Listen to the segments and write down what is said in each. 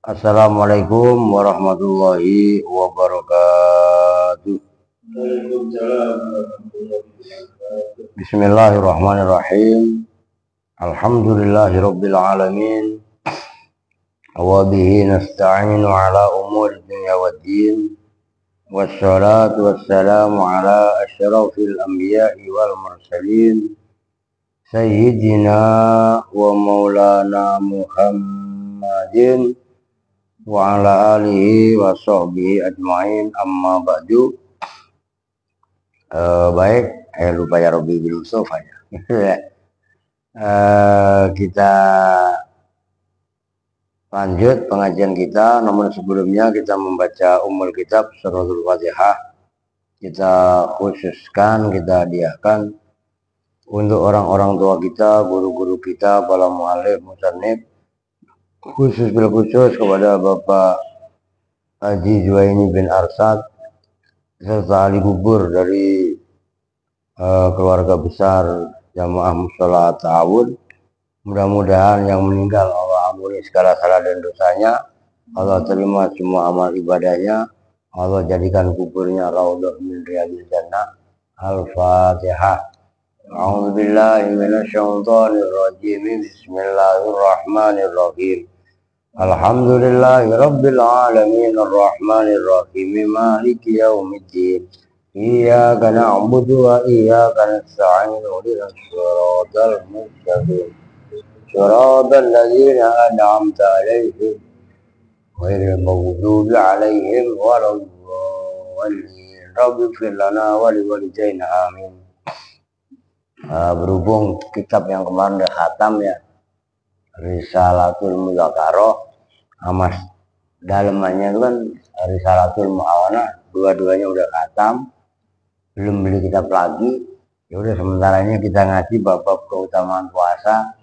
Assalamualaikum warahmatullahi wabarakatuh. Bismillahirrahmanirrahim. Alhamdulillahirabbil alamin. Wa bihi nasta'inu ala umuri dunya waddin. Wassalatu wassalamu ala asyrafil anbiya'i wal mursalin. Sayyidina wa maulana Muhammadin wa ala alihi wa sahbihi ajma'in, amma ba'du. Baik, lupa ya Robi bin Mustafa ya. Kita lanjut pengajian kita, namun sebelumnya kita membaca Ummul Kitab Suratul Fatihah. Kita khususkan, kita hadiahkan untuk orang-orang tua kita, guru-guru kita, para mu'alif, musannif, khusus kepada Bapak Haji Juwaini bin Arsad serta ahli kubur dari keluarga besar Jamaah Mushola Ta'awun. Mudah-mudahan yang meninggal Allah ampuni segala salah dan dosanya, Allah terima semua amal ibadahnya, Allah jadikan kuburnya raudhah min riyadil jannah. Al-Fatihah. A'udzubillahi minasyaitonir rajim. Bismillahirrahmanirrahim. Alhamdulillahi rabbil alamin arrahmanir rahim maliki yaumiddin. Iyyaka na'budu wa iyyaka nasta'in ihdinas siratal mustaqim. Siratal ladzina an'amta 'alaihim ghairil maghdubi 'alaihim waladdallin. Rabbighfir lana wa liwalidayna amin. Berhubung kitab yang kemarin udah khatam ya, Risalatul Mudzakarah, Mas dalemannya itu kan Risalatul Mu'awanah, dua-duanya udah khatam, belum beli kitab lagi. Ya udah sementara ini kita ngaji bab keutamaan puasa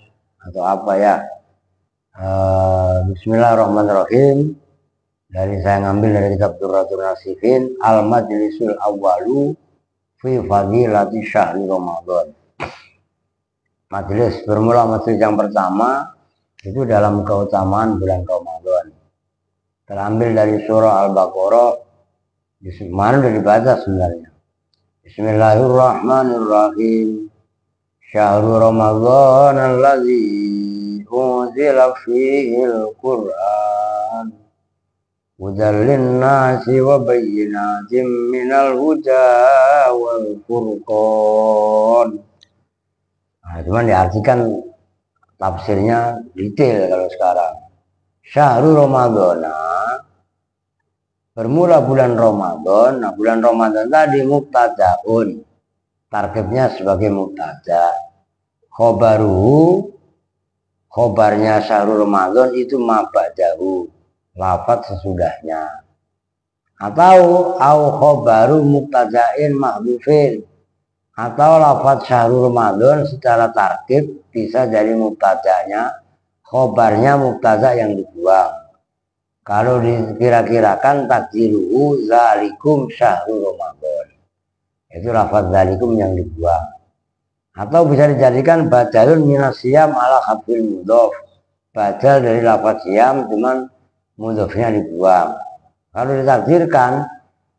atau apa ya. Bismillahirrahmanirrahim. Dari saya ngambil dari kitab Durratun Nasifin, Al-Majlisul Awwalu fi Fadilati Syahri Ramadan. Majelis bermula majelis yang pertama itu dalam keutamaan bulan Ramadan. Terambil dari surah Al-Baqarah. Mana udah dibaca sebenarnya. Bismillahirrahmanirrahim. Syahrul Ramadan alladzi unzila fihil Qur'an hudan lin-nasi wa bayyinatin minal huda wal furqan. Nah, cuman diartikan tafsirnya detail kalau sekarang. Syahrul Ramadan, bermula bulan Ramadan. Nah, bulan Ramadan tadi mubtadaun, tarkibnya sebagai mubtada. Khobaruhu, khobarnya syahrul Ramadan itu mabadahu, lafaz sesudahnya. Atau khobaru mubtadain mahdhufin, atau lafaz syahrul Ramadan secara tarkib bisa jadi mubtadanya, khobarnya mubtada yang dibuang. Kalau dikira-kirakan takdiruhu zalikum syahrul Ramadan, itu lafaz zalikum yang dibuang. Atau bisa dijadikan badalun minasyam ala khafil mudhof, badal dari lafaz siyam cuman mudhofnya dibuang. Kalau ditakdirkan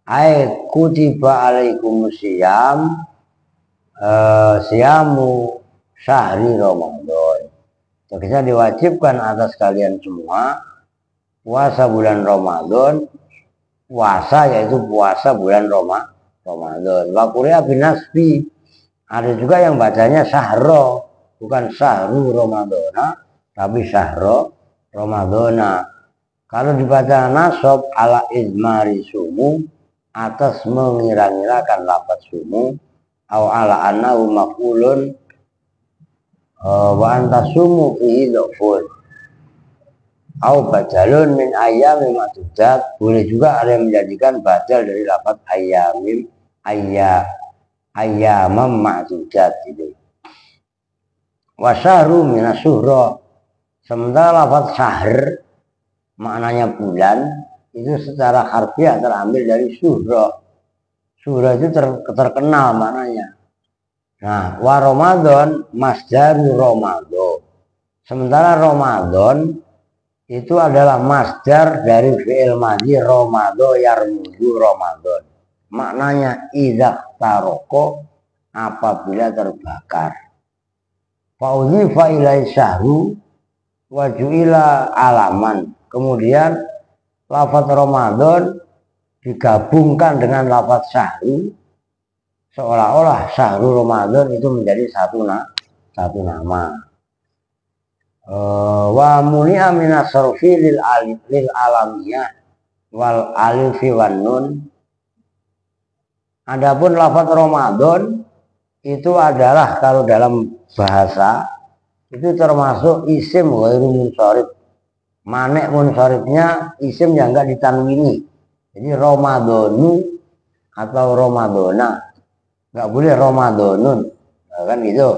ayat kutiba alaikumus siyam, siyamu syahri Ramadan, tegasnya diwajibkan atas kalian semua puasa bulan Ramadan. Puasa yaitu puasa bulan Ramadan. Wa quri'a bin nasbi, ada juga yang bacanya syahro, bukan syahru Ramadana tapi syahro Ramadana. Kalau dibaca nasab ala izmari sumu, atas mengira-ngirakan lafaz sumu, au ala annahu maf'ulun wa antasumu fihi dhafun, au badalun min ayyamin ma'dudat. Boleh juga ada yang menjadikan badal dari lafaz ayyamin, ayyamam ma'dudat itu. Wa syahru minasyuhra, sementara lafaz syahr maknanya bulan, itu secara harfiah terambil dari syuhra. Surah itu terkenal maknanya. Nah, wa Ramadan masdaru Ramadan. Sementara Ramadan itu adalah masdar dari fi'il madhi romado yarmudu Ramadan. Maknanya idza taroko, apabila terbakar. Fa'udhifa ilai syahru wajuila alaman. Kemudian lafaz Ramadan digabungkan dengan lafaz syahru, seolah-olah syahru Ramadan itu menjadi satu nama. Wa muni'a minas sarfi lil alamiyah wal alifi wan nun. Adapun lafaz Ramadan itu adalah kalau dalam bahasa itu termasuk isim ghairu munsharif. Manek munsharifnya isim yang enggak ditanwini. Jadi Ramadanu atau Ramadona, enggak boleh Ramadanun, kan gitu.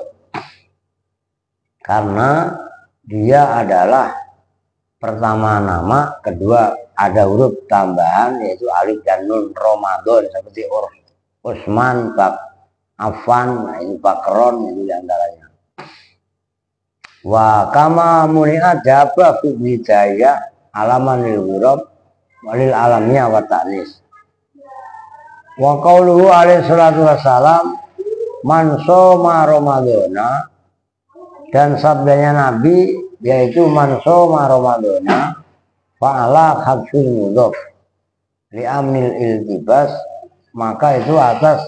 Karena dia adalah pertama nama, kedua ada huruf tambahan yaitu alif dan nun. Ramadan seperti Utsman, Affan, nah ini Bakron, itu diantaranya. Wa kama muni'at jaba fi bidayah alaman lil huruf walil alamnya wa ta'nis. Wa qauluhu alaihi salatu wassalam man shoma ramadhana, dan sabdanya Nabi yaitu man shoma ramadhana fa'ala hadfil mudhaf li amnil iltibas, maka itu atas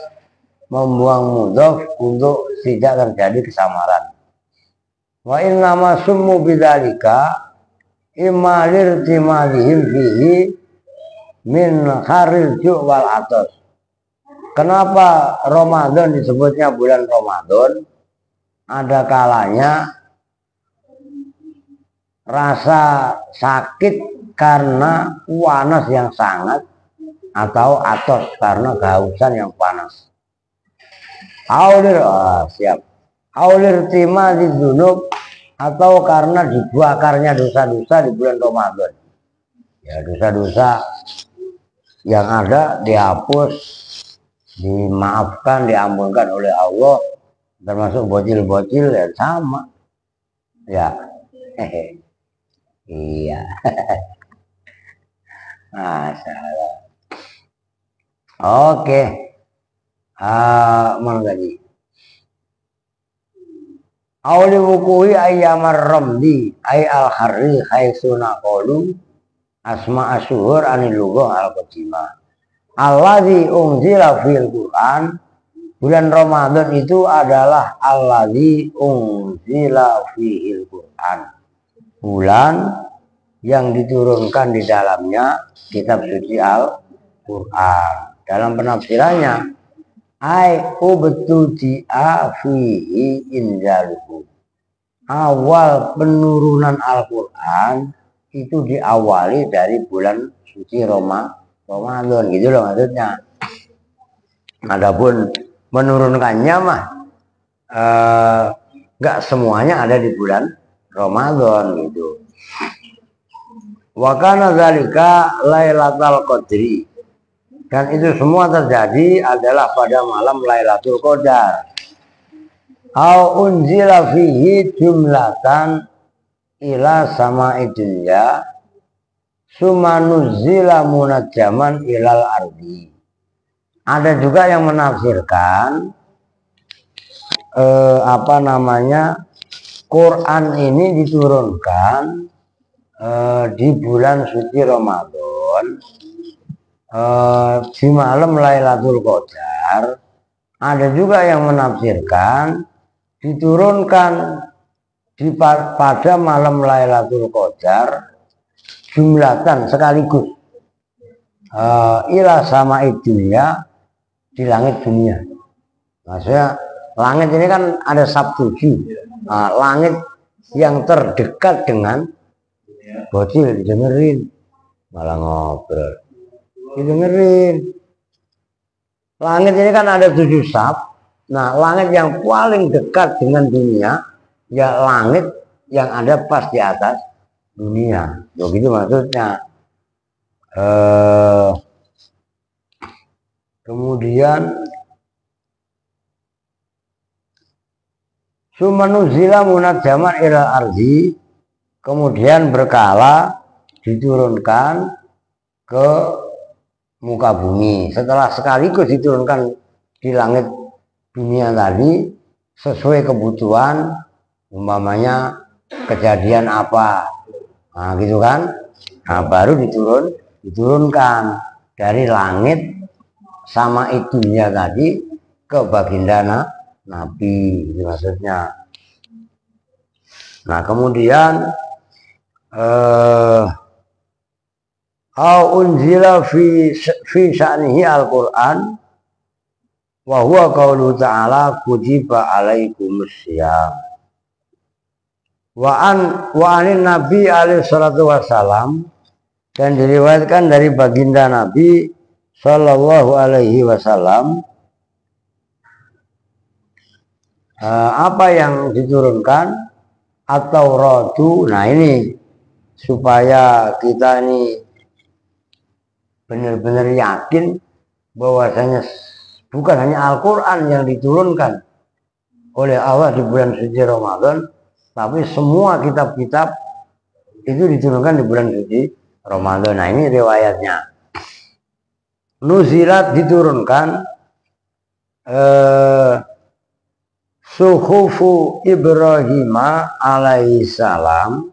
membuang mudhaf untuk tidak terjadi kesamaran. Wa inna ma summu bidzalika imma lirtimadihim fihi min kharil ju' wal atas. Kenapa Ramadan disebutnya bulan Ramadan? Ada kalanya rasa sakit karena panas yang sangat, atau atos karena kehausan yang panas. Aulir siap. Aulir tima di dunub, atau karena dibakarnya dosa-dosa di bulan Ramadan. Ya, dosa-dosa yang ada dihapus, dimaafkan, diampunkan oleh Allah, termasuk bocil-bocil ya sama. Ya. Iya. Masalah. Oke. Mana tadi? Auli wukuhi ayyamar ramdi ay al-harri haitsuna qalu asma asyhur anil lughah al-qadimah alladzi unzila fil Qur'an. Bulan Ramadan itu adalah alladzi unzila fil Qur'an, bulan yang diturunkan di dalamnya kitab suci Al-Qur'an. Dalam penafsirannya ai ubtudi'a fihi inzaluhu, awal penurunan Al-Qur'an itu diawali dari bulan suci Ramadan, gitu loh maksudnya. Adapun menurunkannya mah enggak semuanya ada di bulan Ramadan gitu. Wa kana dzalika Lailatul Qadri, dan itu semua terjadi adalah pada malam Lailatul Qadar. Au unzila fihi jumlatan ila sama'id dunya summa nuzila munajjaman ilal ardi. Ada juga yang menafsirkan Quran ini diturunkan di bulan suci Ramadan, di malam Lailatul Qadar. Ada juga yang menafsirkan diturunkan pada malam Lailatul Qadar jumlatan sekaligus ila sama dunia, di langit dunia. Maksudnya langit ini kan ada sabtuju, langit yang terdekat dengan bocil didengerin, malah ngobrol didengerin. Langit ini kan ada 7 sab. Nah, langit yang paling dekat dengan dunia ya langit yang ada pas di atas dunia. Begitu maksudnya. Kemudian sumanuzila munajjaman ila ardi, kemudian berkala diturunkan ke muka bumi. Setelah sekaligus diturunkan di langit dunia tadi sesuai kebutuhan, umpamanya kejadian apa, nah gitu kan, nah baru diturunkan dari langit sama itunya tadi ke baginda Nabi, itu maksudnya. Nah kemudian au unzila fi sya'nihi Al-Qur'an wa huwa qaulu ta'ala kutiba alaikumus syiyam. Wa anin Nabi alaihi salatu wassalam, dan diriwayatkan dari baginda Nabi sallallahu alaihi wasallam, apa yang diturunkan atau rodu. Nah ini supaya kita ini benar-benar yakin bahwasanya bukan hanya Al-Quran yang diturunkan oleh Allah di bulan suci Ramadan, tapi semua kitab-kitab itu diturunkan di bulan suci Ramadan. Nah ini riwayatnya. Nuzilat diturunkan suhufu Ibrahim alaihi salam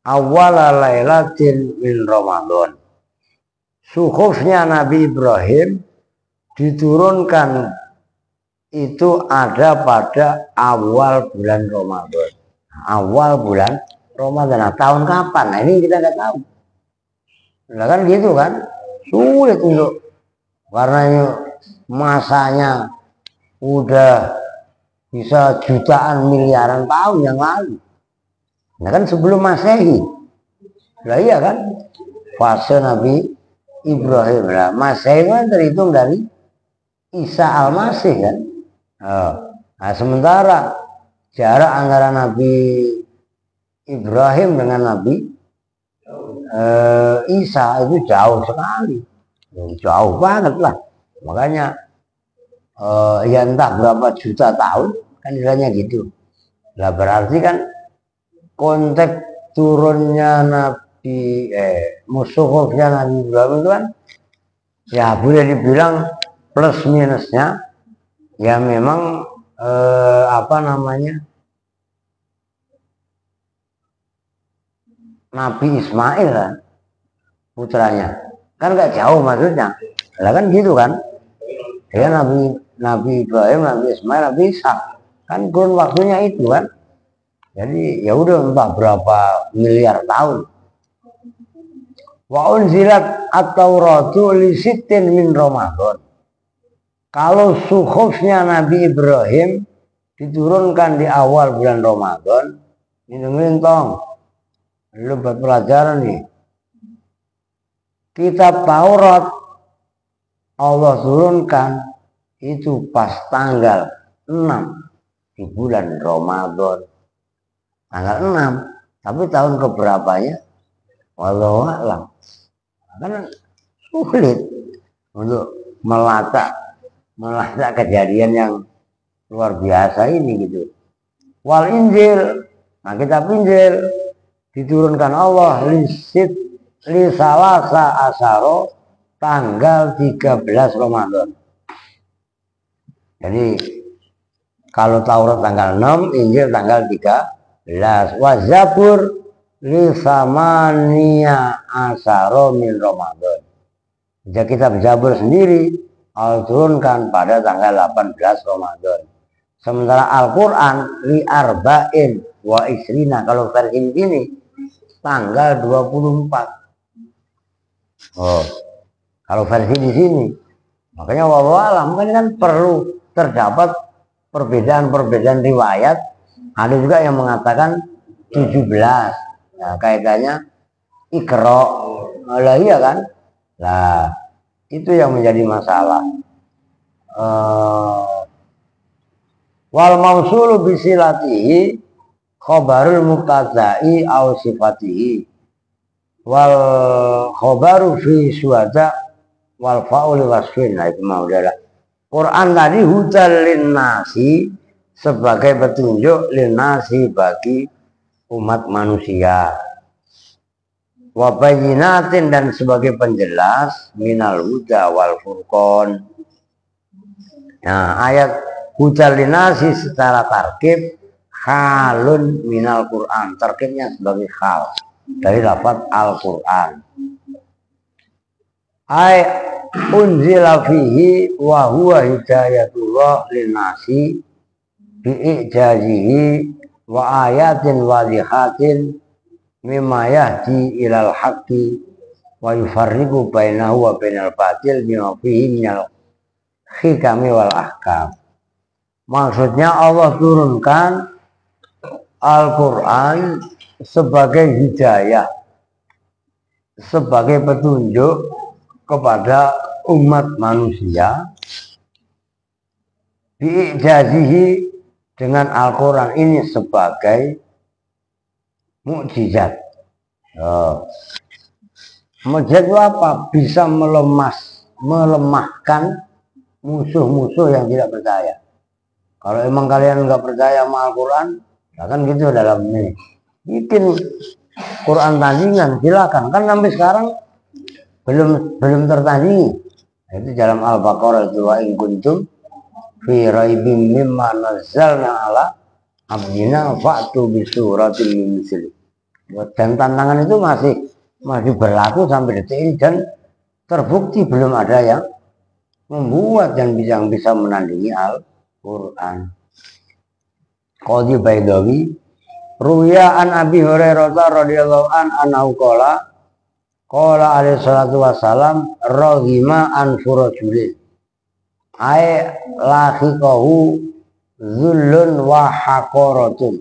awwala lailatin min Ramadan. Suhufnya Nabi Ibrahim diturunkan itu ada pada awal bulan Ramadan. Awal bulan Ramadan. Nah, tahun kapan? Nah, ini kita nggak tahu. Nah, kan gitu kan? Sulit untuk, karena masanya udah bisa jutaan miliaran tahun yang lalu. Nah kan sebelum Masehi. Lah iya kan? Fase Nabi Ibrahim. Nah, Masehi kan terhitung dari Isa Al-Masih kan. Nah sementara jarak antara Nabi Ibrahim dengan Nabi Isa itu jauh sekali. Jauh banget lah. Makanya ya entah berapa juta tahun kan istilahnya gitu. Lah berarti kan konteks turunnya Nabi musuhnya Nabi Ibrahim itu kan ya boleh dibilang plus minusnya ya memang apa namanya, Nabi Ismail kan putranya kan nggak jauh maksudnya. Lah kan gitu kan ya, Nabi Ibrahim, Nabi Ismail, Nabi Ishak kan kurun waktunya itu kan. Jadi ya udah entah berapa miliar tahun. Wa unzilat at-tauratu li sittin min Ramadan. Kalau suhufnya Nabi Ibrahim diturunkan di awal bulan Ramadan, ini dengerin tong, lu buat pelajaran nih. Kitab Taurat Allah turunkan itu pas tanggal 6 di bulan Ramadan. Tanggal 6, tapi tahun keberapanya wallahu a'lam. Karena sulit untuk melacak kejadian yang luar biasa ini gitu. Wal Injil, nah kitab Injil diturunkan Allah li salasa asaro tanggal 13 Ramadan. Jadi kalau Taurat tanggal 6, Injil tanggal 13. Wa Zabur li samania asaro min Ramadan. Jadi kitab Zabur sendiri Allah turunkan pada tanggal 18 Ramadan. Sementara Al-Quran li arba'in wa isrina, kalau versi ini tanggal 24. Oh, kalau versi di sini. Makanya wallahu alam kan perlu terdapat perbedaan riwayat. Ada juga yang mengatakan 17. Nah, kaitannya Iqra. Lah iya kan? Lah itu yang menjadi masalah. Wal mausulu bisilatihi khabarul muqtadai au sifatihi wal khabaru fi suwada wal faul wasfin. Nah itu mau adalah Quran tadi hudal lin nasi, sebagai petunjuk lin nasi bagi umat manusia. Wa bayyinatin dan sebagai penjelas minal huda wal furqan. Nah, ayat hujal linasi secara tarkib halun minal Quran. Tarkibnya sebagai hal dari lafaz Al-Quran. Ay unzila fihi wa huwa hidayatullah linasi bi'ijazihi wa ayatin wadihatin mimma yahdi ilal haqqi wa yufarriqu bainahu wa bainal batil bima fihi minal hikami wal ahkam. Maksudnya Allah turunkan Al-Quran sebagai hidayah, sebagai petunjuk kepada umat manusia, bi'ijazihi dengan Al-Quran ini sebagai mukjizat. Mukjizat itu apa? Bisa melemahkan musuh-musuh yang tidak percaya. Kalau emang kalian nggak percaya sama Al-Quran, ya kan gitu dalam ini. Bikin Quran tandingan, silakan. Kan sampai sekarang belum tertandingi. Itu dalam Al-Baqarah itu wa in kuntum fi raibim mimma nazzalna ala abdina fa'tu bi suratin min misli. Dan tantangan itu masih berlaku sampai detik ini dan terbukti belum ada yang membuat dan bisa menandingi Al-Quran. Qadhi Baidawi ruya an Abi Hurairah radhiyallahu anhu qala alaihi salatu wassalam raghima an furajulin ay lahiqahu zullun wa haqaratun.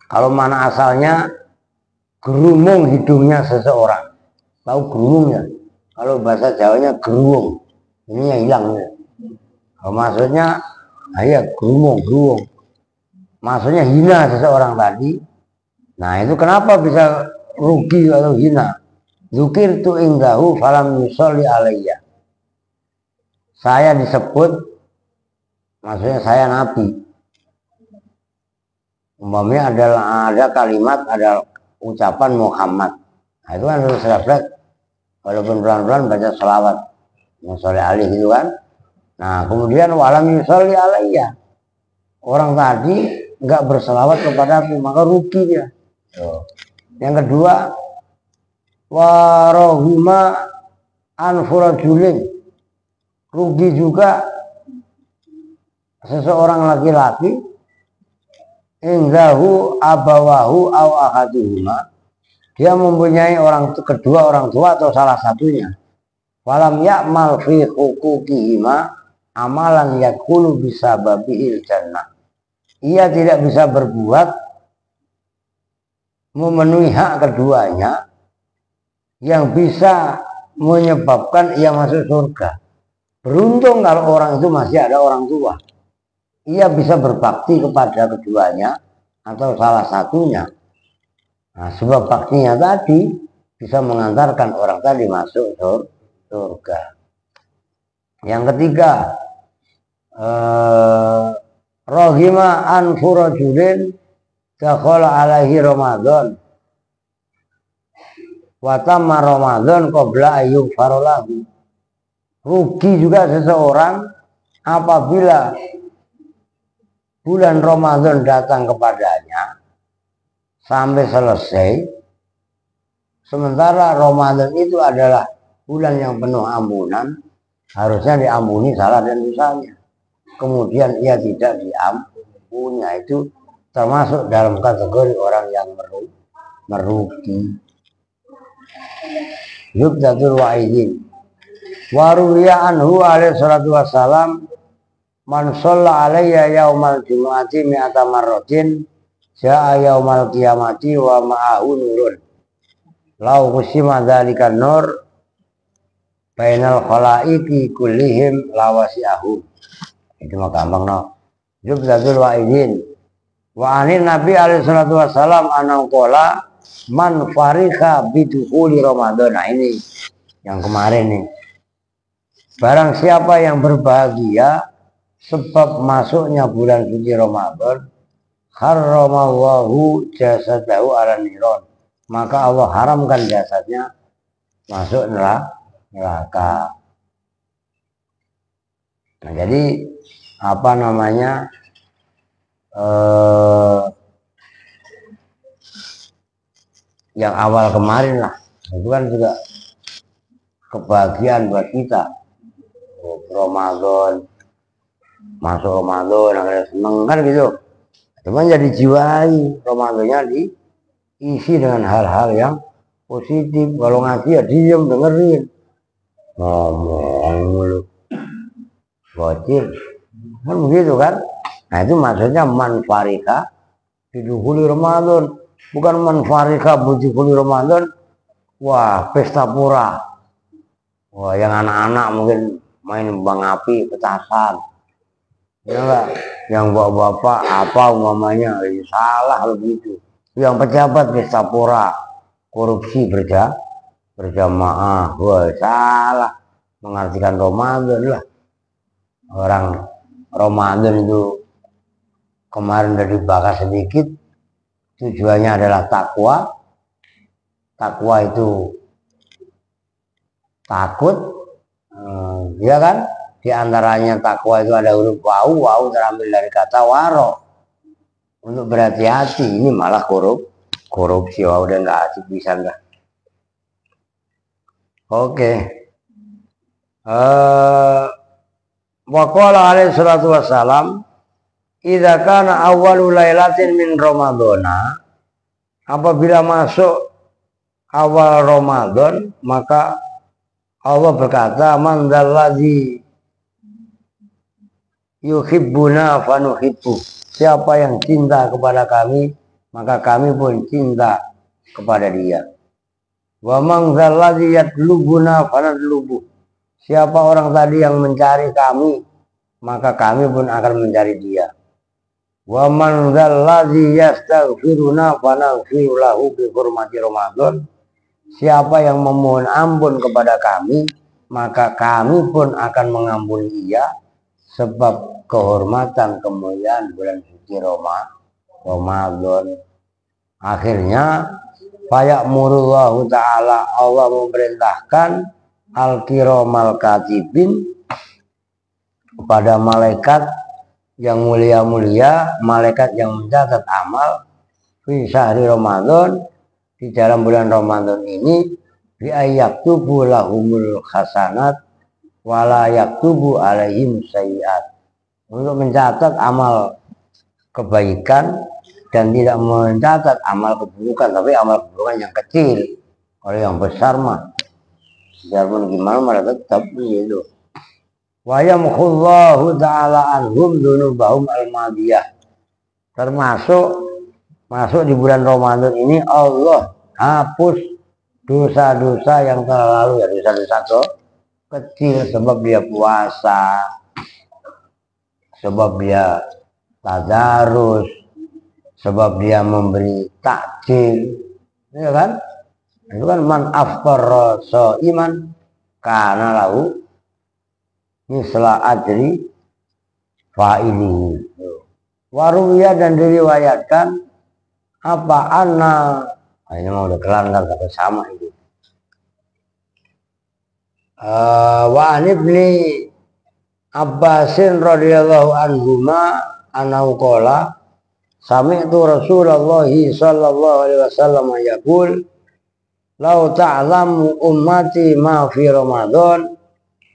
Kalau mana asalnya gerumung hidungnya seseorang. Tahu gerumungnya? Kalau bahasa Jawanya gerumung. Ini yang hilang. Kalau maksudnya ya gerumung. Maksudnya hina seseorang tadi. Nah itu kenapa bisa rugi atau hina? Dzukirtu indahu falam yusolli alayya. Saya disebut, maksudnya saya nabi. Umpamanya ada kalimat, ada ucapan Muhammad. Nah itu kan harus refleks. Walaupun pelan-pelan baca sholawat. Yusolli alaihi gitu kan. Nah kemudian walam yusolli alayya. Orang tadi nggak berselawat kepada aku, maka rugi dia. Yang kedua, warohuma anfurajulin, rugi juga seseorang laki-laki indahu abawahu aw ahaduhuma, dia mempunyai kedua orang tua atau salah satunya, walam ya'mal fi hukukihima amalan yakulu bisababihil jannah, ia tidak bisa berbuat memenuhi hak keduanya yang bisa menyebabkan ia masuk surga. Beruntung kalau orang itu masih ada orang tua, ia bisa berbakti kepada keduanya atau salah satunya. Nah, sebab baktinya tadi bisa mengantarkan orang tadi masuk surga. Yang ketiga, rohima an furajulin dakhala alaihi Ramadan wa tamma Ramadan qabla ayyub farolahu. Rugi juga seseorang apabila bulan Ramadan datang kepadanya sampai selesai, sementara Ramadan itu adalah bulan yang penuh ampunan, harusnya diampuni salah dan dosanya. Kemudian ia tidak diampuni, itu termasuk dalam kategori orang yang merugi. Yubdatul wa'idin waruya anhu alaihi salatu wassalam man sholla alayya yaumal jumu'ati mi'ata marrotin ja'a yaumal qiyamati wa ma'ahu nurun lau kusima dzalika nur bainal khalaiki kullihim lawasi'ahum. Itu mah gampang no. Yubdatul wa'idin wa anin nabi alaihi salatu wassalam anau qala man farika bidukhuli Ramadan. Nah ini yang kemarin nih. Barang siapa yang berbahagia sebab masuknya bulan suci Ramadan, harramallahu jasadahu ala niron, maka Allah haramkan jasadnya masuk neraka. Nah, jadi apa namanya, yang awal kemarin lah, itu kan juga kebahagiaan buat kita. Ramadan, masuk Ramadan, akhirnya seneng kan gitu. Cuman jadi jiwai Ramadannya diisi dengan hal-hal yang positif. Kalau ngaji ya diem dengerin, ngomong mulu, bocil, kan begitu kan. Nah itu maksudnya manfarika didukhuli Ramadan, bukan manfarika didukhuli Ramadan. Wah, pesta pura. Wah, yang anak-anak mungkin main kembang api, petasan. Ya enggak? Yang bapak-bapak apa umpamanya, salah begitu. Yang pejabat pesta pura, korupsi berjamaah. Wah, salah. Mengartikan Ramadan lah. Orang Ramadan itu kemarin udah dibahas sedikit, tujuannya adalah takwa. Takwa itu takut, ya kan? Di antaranya takwa itu ada huruf wau, wau terambil dari kata waro, untuk berhati-hati. Ini malah korupsi, wau udah nggak asik bisa nggak? Oke. Waqala alaihi salatu wassalam, idza kana awwalu lailatin min ramadhana, apabila masuk awal Ramadan, maka Allah berkata, man dzalladzi yuhibbuna fanuhibbu, siapa yang cinta kepada kami, maka kami pun cinta kepada dia. Wa man dzalladzi yatlubuna fanatlubu, siapa orang tadi yang mencari kami, maka kami pun akan mencari dia. Wa man dzalladzi yastaghfiruna fanaghfiru lahu bi hurmati Ramadan, siapa yang memohon ampun kepada kami, maka kami pun akan mengampuni dia sebab kehormatan kemuliaan bulan suci Ramadan. Akhirnya fayamurullahu ta'ala, Allah memerintahkan al-kiramal katibin, kepada malaikat yang mulia-mulia, malaikat yang mencatat amal fi syahri Ramadan, di dalam bulan Ramadan ini, bi ayyaktubu lahumul hasanat wala yaktubu alaihim sayyiat, untuk mencatat amal kebaikan dan tidak mencatat amal keburukan. Tapi amal keburukan yang kecil, kalau yang besar mah biarpun gimana malah tetap begitu. Wa yamkhullahu ta'ala anhum dzunubahum al-madiyah, termasuk masuk di bulan Ramadan ini Allah hapus dosa-dosa yang telah lalu, ya dosa-dosa kecil, sebab dia puasa, sebab dia tadarus, sebab dia memberi takjil, ya kan? Itu kan man afqara shaiman kana lahu misla ajri fa'ilihi. Waruya, dan diriwayatkan apa anna, ini mau udah kelar kan, kata sama itu. Wa anibni Abbasin radhiyallahu anhuma annahu qala sami'tu Rasulullah sallallahu alaihi wasallam yaqul law ta'lamu ummati ma fi Ramadan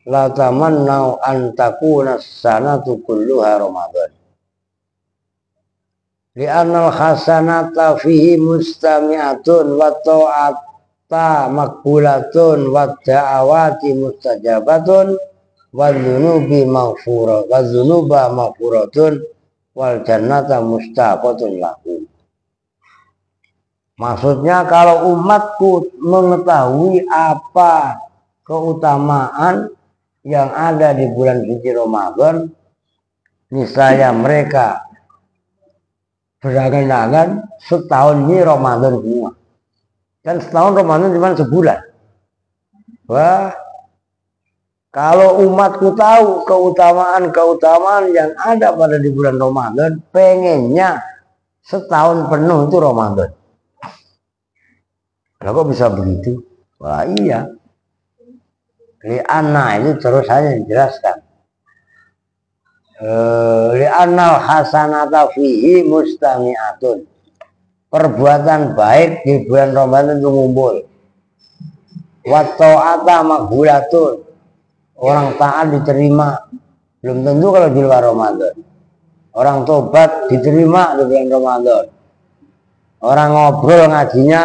la tamannau an takuna sanatu kulluha Ramadan, li'annal hasanata fihi mustami'atun wa ta'ata makbulatun wa da'awati mustajabatun wa dzunubi maghfurah wa dzunuba maghfuratun wal jannata mustaqatun lahu. Maksudnya, kalau umatku mengetahui apa keutamaan yang ada di bulan suci Ramadan, niscaya mereka berangan-angan setahun ini Ramadan semua. Kan setahun Ramadan cuma sebulan. Wah, kalau umatku tahu keutamaan-keutamaan yang ada pada di bulan Ramadan, pengennya setahun penuh itu Ramadan. Lah kok bisa begitu? Wah iya. Li'anna itu terus saja dijelaskan. Li'annal hasanata fihi mustami'atun. Perbuatan baik di bulan Ramadan itu ngumpul. Wa ta'ata maghfuratun. Orang taat diterima. Belum tentu kalau di luar Ramadan. Orang tobat diterima di bulan Ramadan. Orang ngobrol ngajinya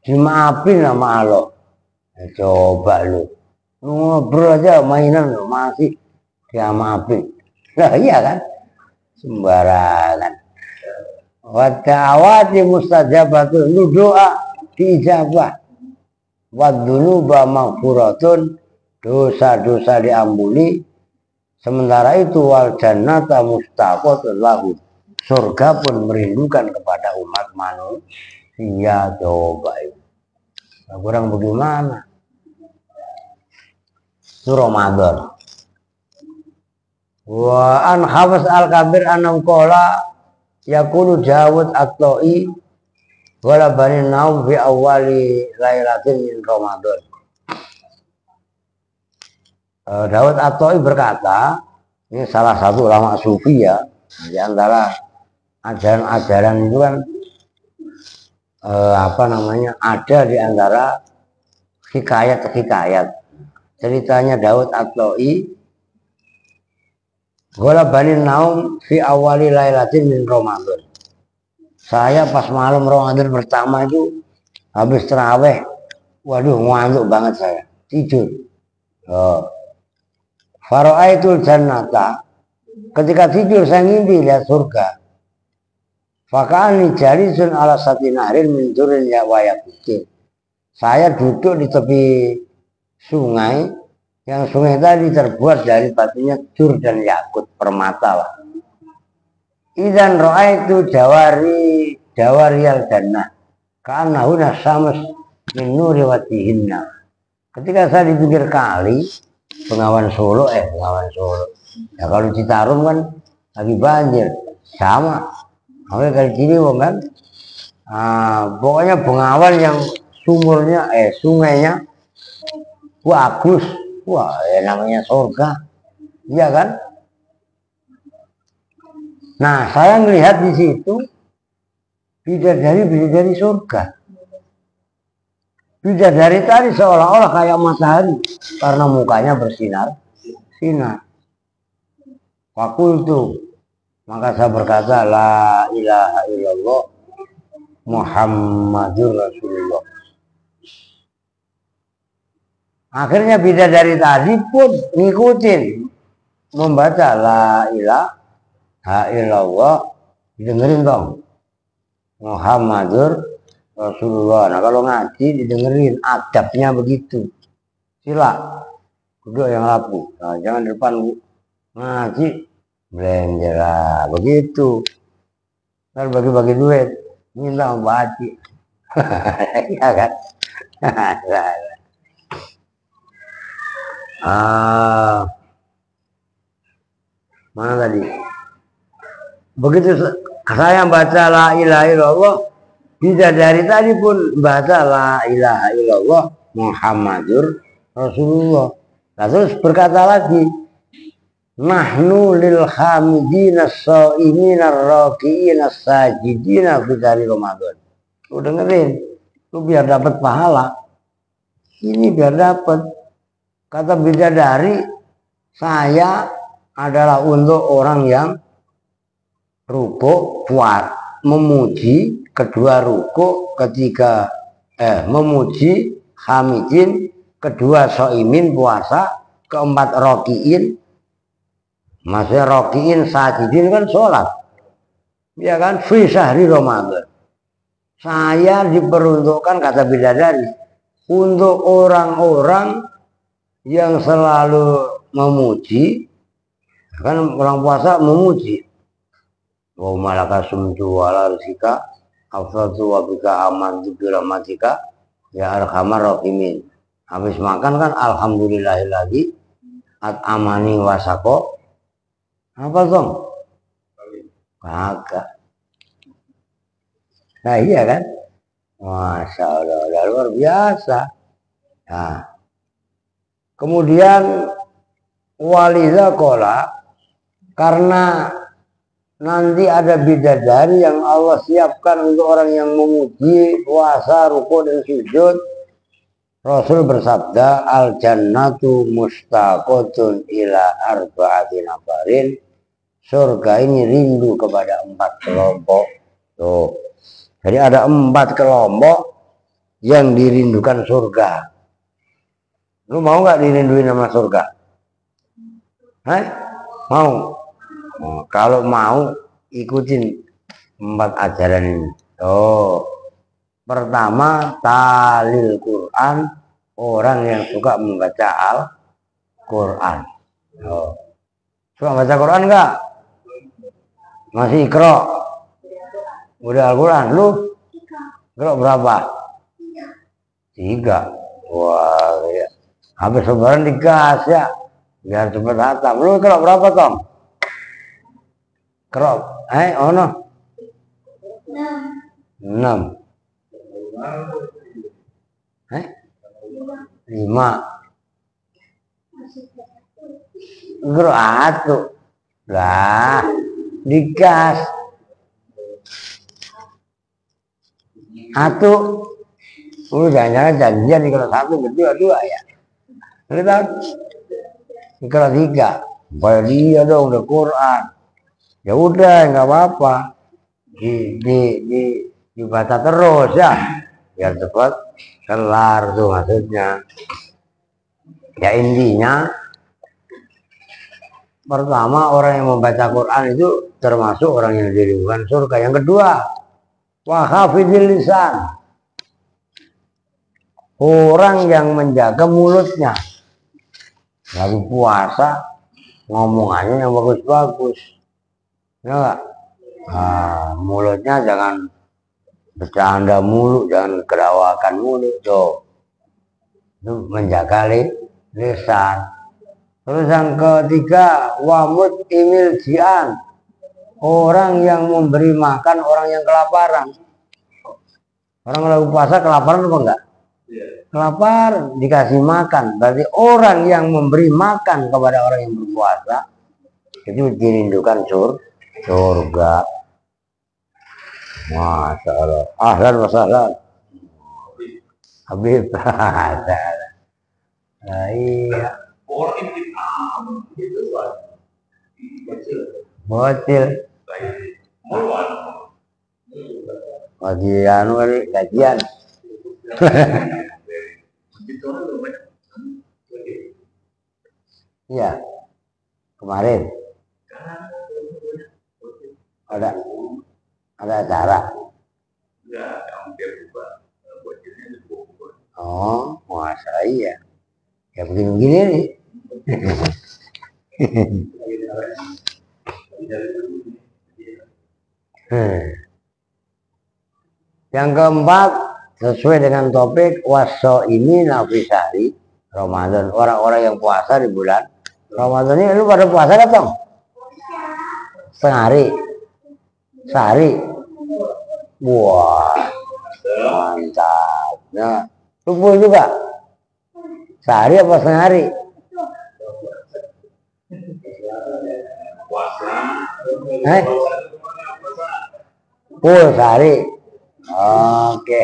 dimaafin sama Allah. Coba lu ngobrol aja mainan lu masih dimaafin. Lah iya kan? Sembarangan. Wa ta'awati mustajabatun, lu doa diijabah. Wa dzunuba maghfuratun, dosa-dosa diampuni. Sementara itu wal jannata mustaqatun lahu, surga pun merindukan kepada umat manusia. Coba itu. Nah, kurang bagaimana? Itu Ramadan. Wa an Hafiz al-Kabir anam qala yaqulu Dawud at-Ta'i wala bani naum fi awali lailatin min Ramadan. Dawud at-Ta'i berkata, ini salah satu ulama sufi ya, di antara ajaran-ajaran itu kan ada di antara hikayat-hikayat. Ceritanya Dawud at-Ta'i, gola bani naum fi awali lailatin min Ramadan. Saya pas malam Ramadan pertama itu habis terawih, waduh ngantuk banget saya, tidur. Fara'aitul jannata, ketika tidur saya ngimpi lihat surga. Faka'ani jalisun ala satinahrin min durin ya wayakutin. Saya duduk di tepi sungai, yang sungai tadi terbuat dari batunya jur dan yakut, permata lah. Idan roa itu jawariyal jannah, karena huna samus min nuri watihinna. Ketika saya di pinggir kali, Bengawan Solo. Ya kalau Citarum kan lagi banjir, sama. Awalnya kali gini kan, pokoknya Bengawan yang sungainya bagus, wah namanya surga, iya kan? Nah saya melihat di situ bidadari surga. Bidadari tadi seolah-olah kayak matahari karena mukanya bersinar. Fakultu, maka saya berkata la ilaha illallah Muhammadur Rasulullah. Akhirnya bidadari tadi pun ngikutin membaca la ilaha illallah, didengerin dong Muhammadur Rasulullah. Nah kalau ngaji didengerin, adabnya begitu. Sila duduk yang rapi, nah, jangan di depan ngaji belanja lah begitu. Ntar bagi-bagi duit minta Mbak Haji. Ya kan? Mana tadi? Begitu saya baca la ilaha illallah, bidadari tadi pun baca la ilaha illallah Muhammadur Rasulullah. Nah, terus berkata lagi, nahnu lil hamidina shaimina rakiina sajidina fi dari Ramadan. Lu dengerin, lu biar dapat pahala. Ini biar dapat. Kata bidadari, saya adalah untuk orang yang rukuk kuat, memuji kedua rukuk, ketiga memuji hamidin, kedua soimin puasa, keempat rokiin. Maksudnya rokiin sajidin kan sholat, ya kan, fi syahri Ramadan. Saya diperuntukkan, kata bidadari, untuk orang-orang yang selalu memuji, kan orang puasa memuji. Wa malaka sumtu wala rizika afsatu wa bika amantu birahmatika ya arhamar rahimin. Habis makan kan alhamdulillahilladzi at'amani wasako. Apa dong? Kagak. Nah iya kan? Masya Allah, luar biasa. Nah, kemudian waliza kola, karena nanti ada bidadari yang Allah siapkan untuk orang yang memuji, puasa, ruku dan sujud. Rasul bersabda, al jannatu mustaqotun ila arba'ati nafarin. Surga ini rindu kepada 4 kelompok. Tuh. Jadi ada 4 kelompok yang dirindukan surga. Lu mau nggak dirinduin sama surga? Hah? Mau? Oh, kalau mau ikutin 4 ajaran ini. Oh, pertama talil Quran, orang yang suka membaca Al-Quran. Oh. Suka baca Quran nggak? Masih ikro? Udah Al-Quran, lu? Ikro berapa? 3. Wah, ya. Habis lebaran digas ya, biar cepat hatam. Lu ikro berapa, Tom? Ikro? Oh no? 6. 5. Ikro 1. Lah, digas. 1. Jangan-jangan janjian nih kalau 1 berdua 2 ya. Lu tahu? Kalau 3, bayar dia dong udah Quran. Ya udah nggak apa-apa. Dibaca terus ya. Biar cepat kelar tuh maksudnya. Ya intinya pertama orang yang membaca Quran itu termasuk orang yang dirindukan surga. Yang kedua, wa hafidil lisan. Orang yang menjaga mulutnya. Lalu puasa ngomongannya yang bagus-bagus. Ya enggak? Nah, mulutnya jangan bercanda mulu, jangan kerawakan mulu tuh. Itu menjaga lisan. Terus yang ketiga, wamut imil jian. Orang yang memberi makan orang yang kelaparan. Orang lagi puasa kelaparan apa enggak? Kelaparan dikasih makan. Berarti orang yang memberi makan kepada orang yang berpuasa itu dirindukan surga. Masya Allah. Ahlan wa sahlan. Habib. Nah, iya. Bocil. Kajian kali, kajian. Iya. Kemarin ada acara. Oh, masa iya. Ya begini-begini nih. Yang keempat, sesuai dengan topik waso ini nafisari Ramadan. Orang-orang yang puasa di bulan Ramadan ini, lu pada puasa gak, Tong? Sehari. Sehari. Wah, mantap. Nah, lu pun juga sehari apa sehari? Full sehari. Oke.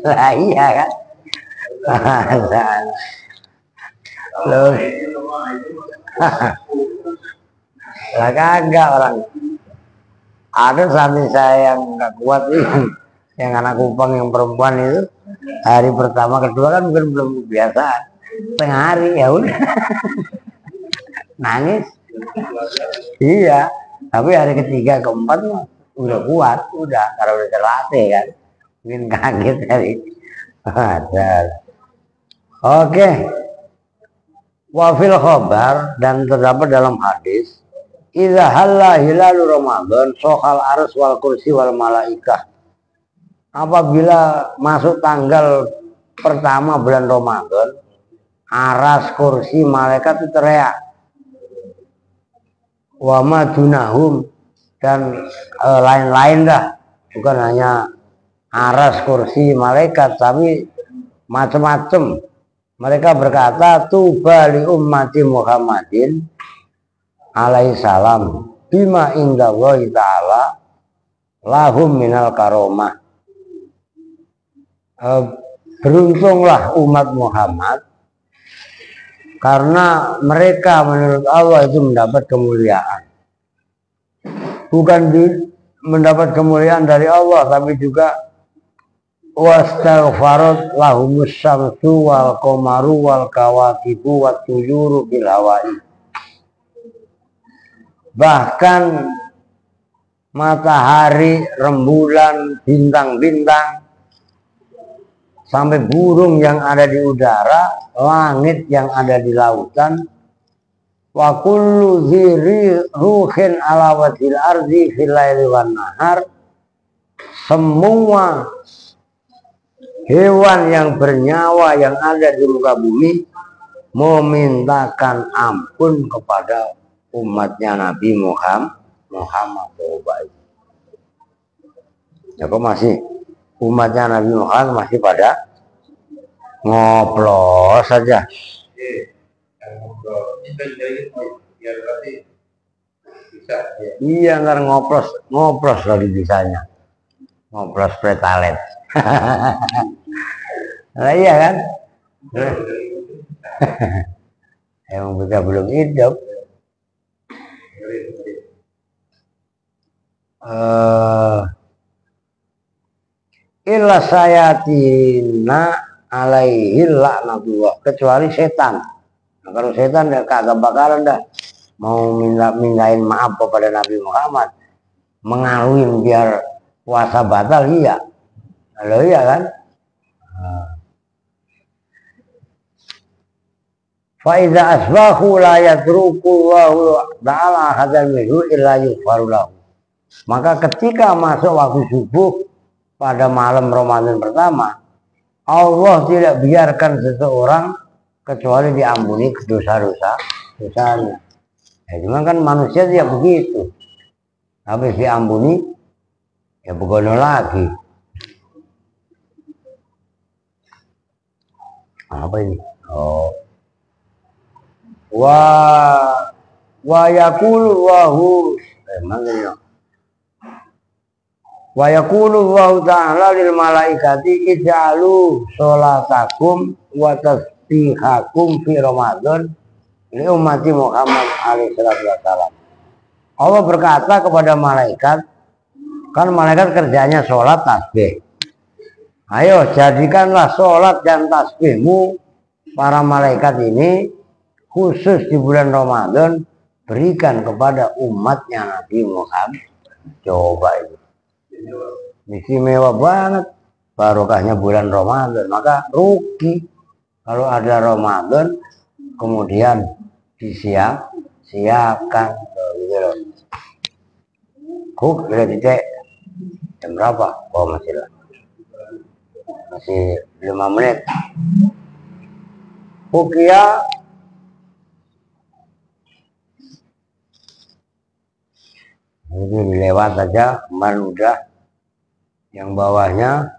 Lah iya kan? Loh. Lah kagak orang. Ada samping saya yang nggak kuat nih, yang anak Kupang yang perempuan itu hari pertama kedua kan mungkin belum biasa, setengah hari ya udah nangis. Iya, tapi hari ketiga keempat udah kuat, udah karena udah terlatih kan, mungkin kaget hari. Ada. Oke. Wafil khobar, dan terdapat dalam hadis, idza halla hilalu Ramadan sohal ars wal kursi wal malaikah. Apabila masuk tanggal pertama bulan Ramadan, aras, kursi, malaikat itu teriak. wa madunahum, dan lain-lain dah, bukan hanya aras, kursi, malaikat, tapi macam-macam. Mereka berkata, tuba li ummati Muhammadin alaihi salam bima indallahi ta'ala lahum minal karomah. Beruntunglah umat Muhammad karena mereka menurut Allah itu mendapat kemuliaan. Bukan mendapat kemuliaan dari Allah, tapi juga wastaghfarat lahumus syamsu wal qamaru wal kawakibu wat tuyuru bil hawai. Bahkan matahari, rembulan, bintang-bintang, sampai burung yang ada di udara, langit yang ada di lautan, wa kullu dziri ruhin ala wajhil ardi fil laili wan nahar, semua hewan yang bernyawa yang ada di muka bumi memintakan ampun kepada umatnya Nabi Muhammad. Ya kok masih umatnya Nabi Muhammad masih pada ngoplos saja. Iya, ntar ngoplos lagi bisanya, ngoplos pretalet. Nah, iya kan? Emang kita belum hidup. Illa sayatina alaihi laknatullah, kecuali setan. Nah, kalau setan ya kagak bakalan dah mau mindahin maaf kepada Nabi Muhammad, mengaluin biar puasa batal. Iya, kalau iya kan. Fa iza asbahu la yatrukullahu ta'ala hadzal minhu illa yughfarulahu. Maka ketika masuk waktu subuh pada malam Ramadan pertama, Allah tidak biarkan seseorang kecuali diampuni dosa-dosanya. Ya, cuma kan manusia dia begitu, habis diampuni ya begono lagi. Apa ini? Oh, wa yaqulu wahu wa yaqulu wa ta'ala lil malaikati ij'alu sholatakum wa tasbihakum fi Ramadan li ummati Muhammad alaihi wasallam. Allah berkata kepada malaikat, kan malaikat kerjanya sholat tasbih. Ayo jadikanlah sholat dan tasbihmu para malaikat ini khusus di bulan Ramadan, berikan kepada umatnya Nabi Muhammad. Coba itu istimewa banget, barokahnya bulan Ramadan. Maka rugi kalau ada Ramadan kemudian disiapkan gitu loh. Kok udah dicek jam berapa? Oh masih 5 menit. Hukia ini lewat saja, kemarin udah. Yang bawahnya,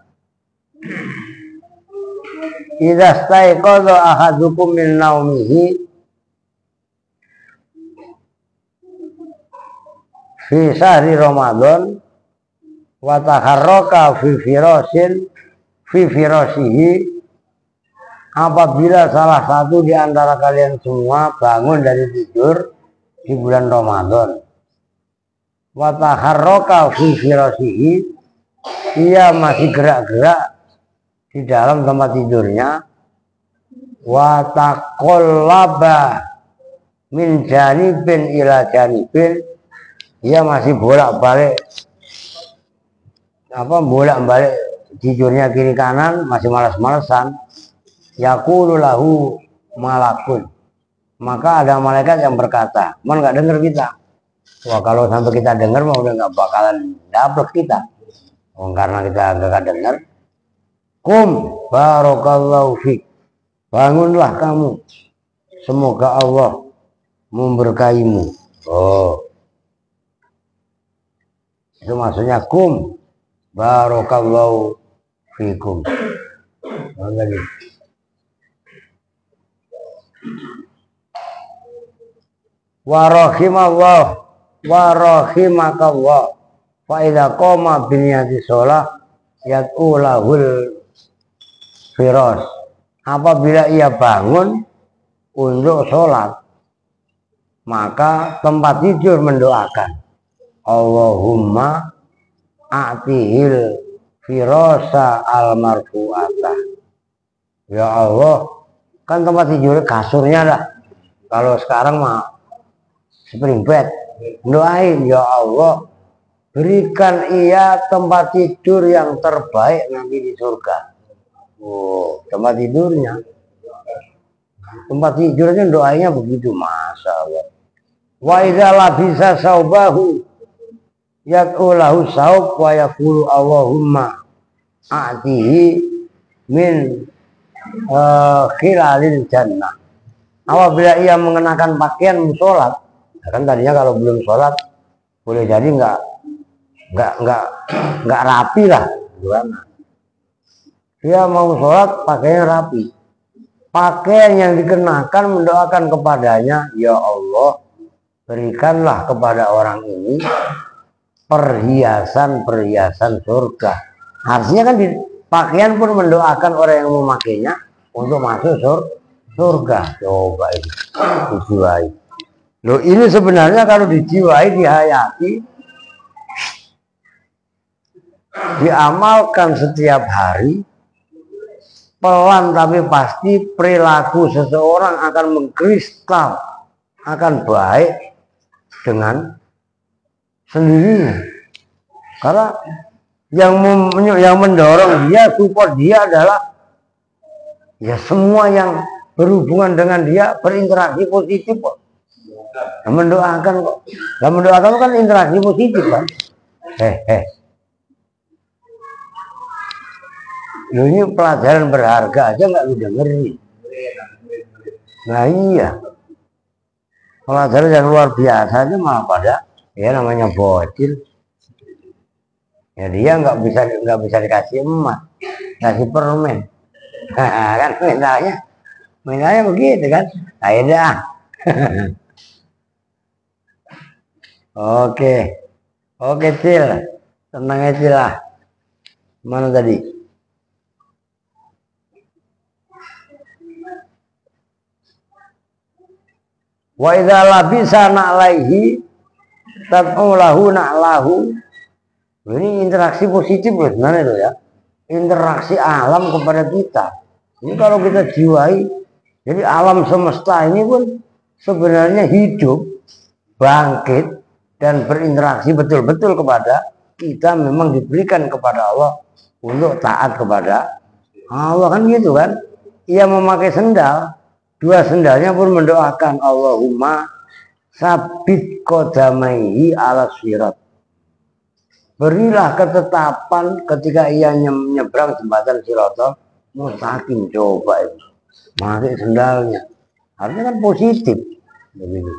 idza staiqadha ahadukum min naumihi fi syahri Ramadan wa taharraka fi firasihi, apabila salah satu di antara kalian semua bangun dari tidur di bulan Ramadan, wa taharraka fi firasihi, ia masih gerak-gerak di dalam tempat tidurnya, wa taqallaba min janibin ila janibin, ia masih bolak-balik tidurnya kiri kanan, masih malas-malesan, yaqulu lahu malakun, maka ada malaikat yang berkata, "Man nggak dengar kita." Wah, kalau sampai kita dengar mah udah nggak bakalan dapet kita. Karena kita nggak dengar. Kum barakallahu fik, bangunlah kamu, semoga Allah memberkahimu. Oh, Itu maksudnya kum. Barakallahu fikum. Lagi. Wa rahimallah wa rahimakallah. Fa idza qama bi niyati shalah yad'u lahul firas. Apabila ia bangun untuk sholat, maka tempat tidur mendoakan, Allahumma a'tihil firasa al marfu'ata. Ya Allah, kan tempat tidur kasurnya lah. Kalau sekarang mah spring bed, doain, ya Allah, berikan ia tempat tidur yang terbaik nanti di surga. Oh, tempat tidurnya. Tempat tidurnya doanya begitu, masya Allah. Wa idza labisa saubahu yad'u lahu saub wa yaqulu Allahumma a'tihi min khilalil jannah. Apabila ia mengenakan pakaian sholat, kan tadinya kalau belum sholat boleh jadi nggak rapi lah, gimana? Dia mau sholat pakainya rapi. Pakaian yang dikenakan mendoakan kepadanya, ya Allah, berikanlah kepada orang ini perhiasan-perhiasan surga. Artinya kan di pakaian pun mendoakan orang yang memakainya untuk masuk surga. Coba ini dijiwai. Loh, ini sebenarnya kalau dijiwai, dihayati, diamalkan setiap hari, pelan tapi pasti perilaku seseorang akan mengkristal, akan baik dengan sendirinya. Karena yang mendorong dia, support dia adalah ya semua yang berhubungan dengan dia, berinteraksi positif kok. Mendoakan kok. Dan mendoakan kan interaksi positif kan. Loh, ini pelajaran berharga aja nggak lu dengerin. Nah iya, pelajaran yang luar biasa aja malah pada ya namanya bocil. Ya dia nggak bisa dikasih emas, kasih permen. Kan mintanya begitu kan. Ayo dah. Oke Cil, tenang aja lah. Mana tadi? Wa idza labisa na'laihi tad'u lahu na'lahu. Ini interaksi positif loh sebenarnya itu ya. Interaksi alam kepada kita. Ini kalau kita jiwai, jadi alam semesta ini pun sebenarnya hidup, bangkit, dan berinteraksi betul-betul kepada kita, memang diberikan kepada Allah untuk taat kepada Allah, kan gitu kan. Ia memakai sendal, dua sendalnya pun mendoakan Allahumma sabit qadamaihi ala sirat. Berilah ketetapan ketika ia menyeberang jembatan Siratal mustaqim. Coba itu pakai sendalnya, artinya kan positif begini.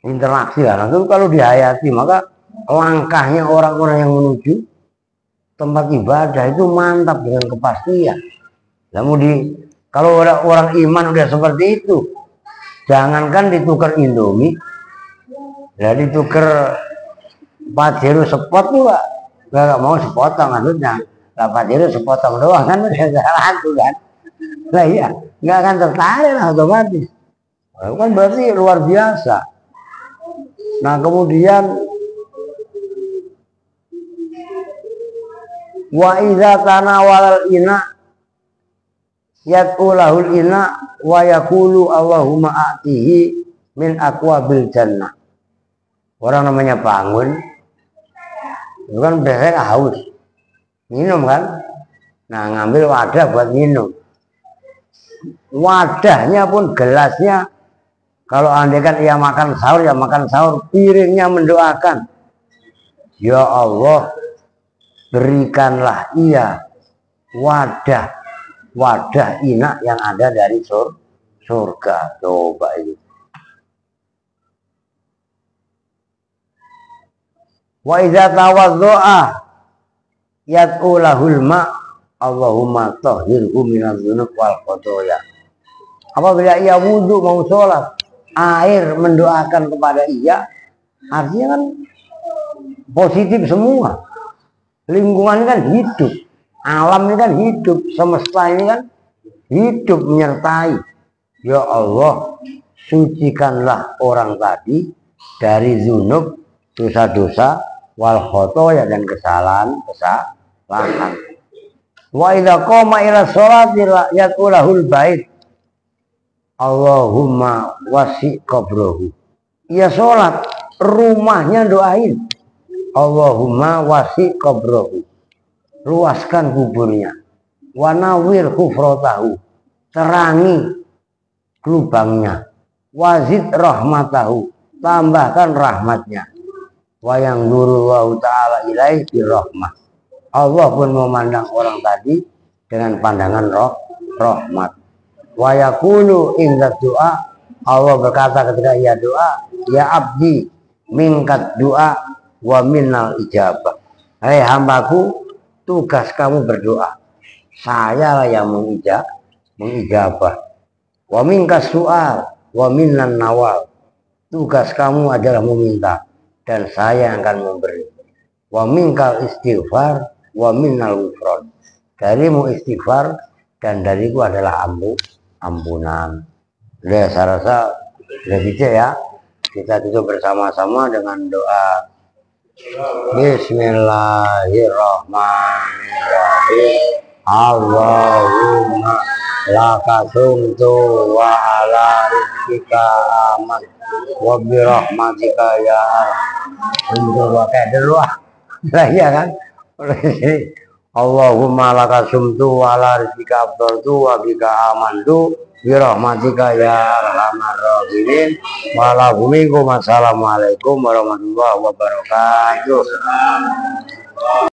Interaksi lah. Nanti kalau dihayati, maka langkahnya orang-orang yang menuju tempat ibadah itu mantap dengan kepastian. Namun kalau orang iman udah seperti itu, jangankan ditukar Indomie, ya ditukar Pajero sepot tuh nggak mau sepotong, maksudnya lah Pajero sepotong doang kan udah laku kan. Nah iya, nggak akan tertarik lah otomatis. Itu kan berarti luar biasa. Nah kemudian wa idza tanawal ina yad'u lahul ina wa yaqulu Allahumma a'tihi min aqwabil jannah. Orang namanya bangun itu kan biasanya haus, minum kan. Nah ngambil wadah buat minum. Wadahnya pun gelasnya, kalau andai kan ia makan sahur, ya makan sahur, piringnya mendoakan, ya Allah, berikanlah ia wadah inak yang ada dari surga. Coba ini. Wa idza tawaddo'a yad'u lahul ma Allahumma tahhirhu minadz dzunub wal khotoya. Apabila ia wudhu mau sholat, air mendoakan kepada ia, artinya kan positif semua. Lingkungan ini kan hidup, alam ini kan hidup, semesta ini kan hidup menyertai. Ya Allah, sucikanlah orang tadi dari zunub, dosa-dosa, wal khotoya dan kesalahan. Wa idza qama ila sholati yaqulul bait Allahumma wasi' qabrahu. Ia sholat, rumahnya doain Allahumma wasi' qabrahu, luaskan kuburnya. Wa nawwir hufratahu, terangi lubangnya. Wazid rahmatahu, tambahkan rahmatnya. Wa yang nurullahu ta'ala ilaihi birrahmah. Allah pun memandang orang tadi dengan pandangan rahmat. Wa yaqulu inda doa, Allah berkata ketika ia doa, ya abdi mingkat doa wa minnal ijabah. Hai hambaku, tugas kamu berdoa, saya lah yang mengijabah. Wa minkas su'al wa minnan nawal, tugas kamu adalah meminta dan saya akan memberi. Wa minkal istighfar wa minnal ghufran, darimu istighfar dan dariku adalah ampunan. Udah, saya rasa sudah bisa ya. Kita tutup bersama-sama dengan doa Bismillahirrahmanirrahim. Allahumma laka sumtu wa ala rizqika aman wa birahmatika ya arhamar rahimin. Ya kan? Allahumma laka sumtu wa ala rizqika afdaltu wa bika amantu birahmatika ya arhamar rahimin. Assalamualaikum warahmatullahi wabarakatuh.